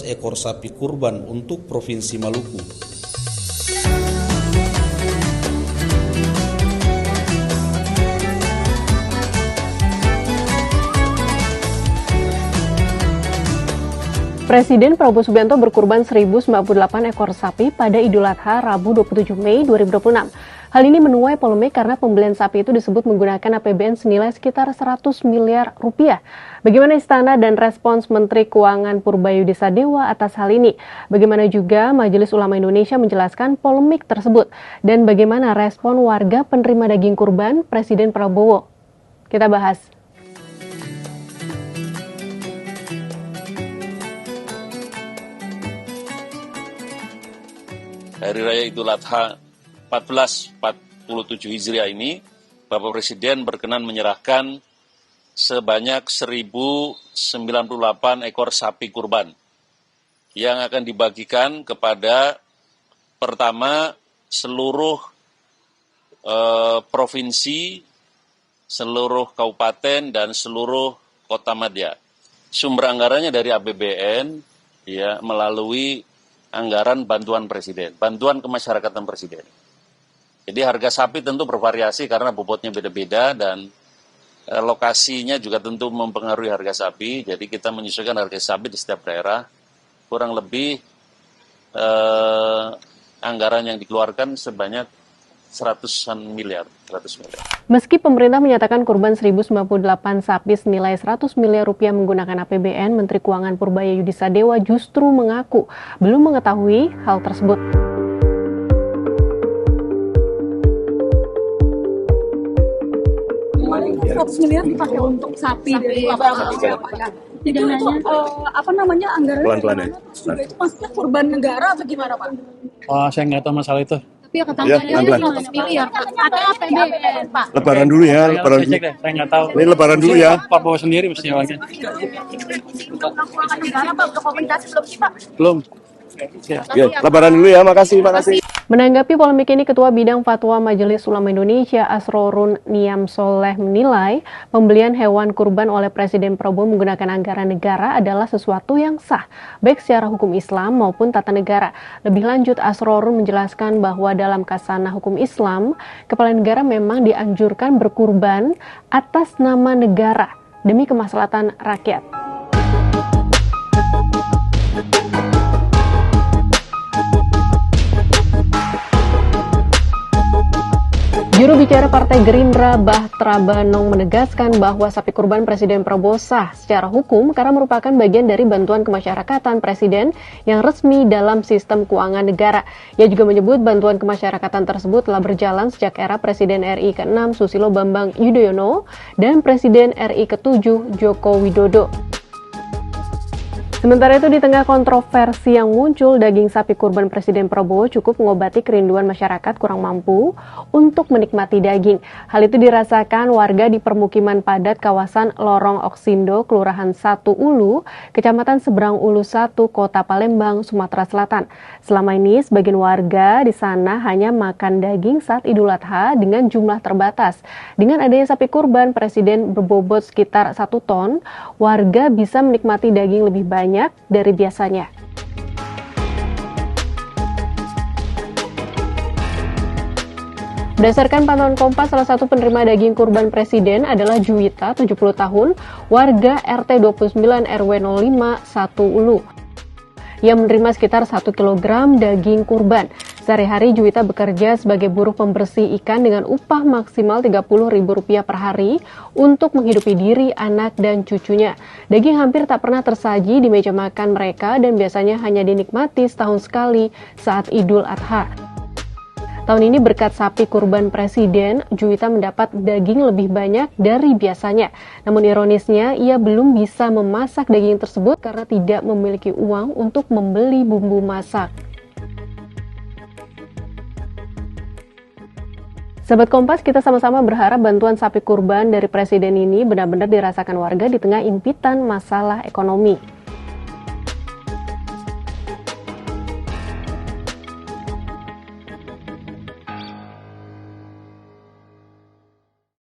ekor sapi kurban untuk Provinsi Maluku. Presiden Prabowo Subianto berkurban 1.098 ekor sapi pada Idul Adha Rabu 27 Mei 2026. Hal ini menuai polemik karena pembelian sapi itu disebut menggunakan APBN senilai sekitar 100 miliar rupiah. Bagaimana Istana dan respons Menteri Keuangan Purbaya Sadewa atas hal ini? Bagaimana juga Majelis Ulama Indonesia menjelaskan polemik tersebut? Dan bagaimana respon warga penerima daging kurban Presiden Prabowo? Kita bahas. Hari Raya Idul Adha 1447 Hijriah ini, Bapak Presiden berkenan menyerahkan sebanyak 1.098 ekor sapi kurban yang akan dibagikan kepada pertama seluruh provinsi, seluruh kabupaten, dan seluruh kota madya. Sumber anggarannya dari APBN ya, melalui anggaran bantuan Presiden, bantuan kemasyarakatan Presiden. Jadi harga sapi tentu bervariasi karena bobotnya beda-beda dan lokasinya juga tentu mempengaruhi harga sapi. Jadi kita menyesuaikan harga sapi di setiap daerah. Kurang lebih anggaran yang dikeluarkan sebanyak 100 miliar. Meski pemerintah menyatakan kurban 1.098 sapi senilai 100 miliar rupiah menggunakan APBN, Menteri Keuangan Purbaya Sadewa justru mengaku belum mengetahui hal tersebut. Miliar dipakai untuk sapi dari Bapak. Jadi apa namanya anggaran pelan-pelan ya. Itu maksudnya kurban negara atau gimana, Pak? Oh, saya nggak tahu masalah itu. Tapi katanya 100 miliar ada APBN, Pak. Lebaran dulu ya, lebaran dulu. Saya nggak tahu. Ini lebaran dulu ya. Pak bawa sendiri mestinya lagi. Keuangan negara, Pak, udah komunikasi belum sih, Pak? Belum. Ya, lebaran dulu ya, makasih. Menanggapi polemik ini, Ketua Bidang Fatwa Majelis Ulama Indonesia Asrorun Niam Soleh menilai pembelian hewan kurban oleh Presiden Prabowo menggunakan anggaran negara adalah sesuatu yang sah, baik secara hukum Islam maupun tata negara. Lebih lanjut, Asrorun menjelaskan bahwa dalam khasanah hukum Islam, kepala negara memang dianjurkan berkurban atas nama negara demi kemaslahatan rakyat. Juru bicara Partai Gerindra Bahtera Banong menegaskan bahwa sapi kurban Presiden Prabowo sah secara hukum karena merupakan bagian dari bantuan kemasyarakatan Presiden yang resmi dalam sistem keuangan negara. Ia juga menyebut bantuan kemasyarakatan tersebut telah berjalan sejak era Presiden RI ke-6 Susilo Bambang Yudhoyono dan Presiden RI ke-7 Joko Widodo. Sementara itu, di tengah kontroversi yang muncul, daging sapi kurban Presiden Prabowo cukup mengobati kerinduan masyarakat kurang mampu untuk menikmati daging. Hal itu dirasakan warga di permukiman padat kawasan Lorong Oksindo, Kelurahan 1 Ulu, Kecamatan Seberang Ulu 1, Kota Palembang, Sumatera Selatan. Selama ini, sebagian warga di sana hanya makan daging saat Idul Adha dengan jumlah terbatas. Dengan adanya sapi kurban Presiden berbobot sekitar 1 ton, warga bisa menikmati daging lebih banyak dari biasanya. Berdasarkan pantauan Kompas, salah satu penerima daging kurban Presiden adalah Juwita, 70 tahun, warga RT 29 RW 05 1 Ulu. Ia menerima sekitar 1 kg daging kurban. Sehari-hari Juwita bekerja sebagai buruh pembersih ikan dengan upah maksimal Rp30.000 per hari untuk menghidupi diri, anak, dan cucunya. Daging hampir tak pernah tersaji di meja makan mereka dan biasanya hanya dinikmati setahun sekali saat Idul Adha. Tahun ini berkat sapi kurban Presiden, Juwita mendapat daging lebih banyak dari biasanya. Namun ironisnya, ia belum bisa memasak daging tersebut karena tidak memiliki uang untuk membeli bumbu masak. Sahabat Kompas, kita sama-sama berharap bantuan sapi kurban dari Presiden ini benar-benar dirasakan warga di tengah impitan masalah ekonomi.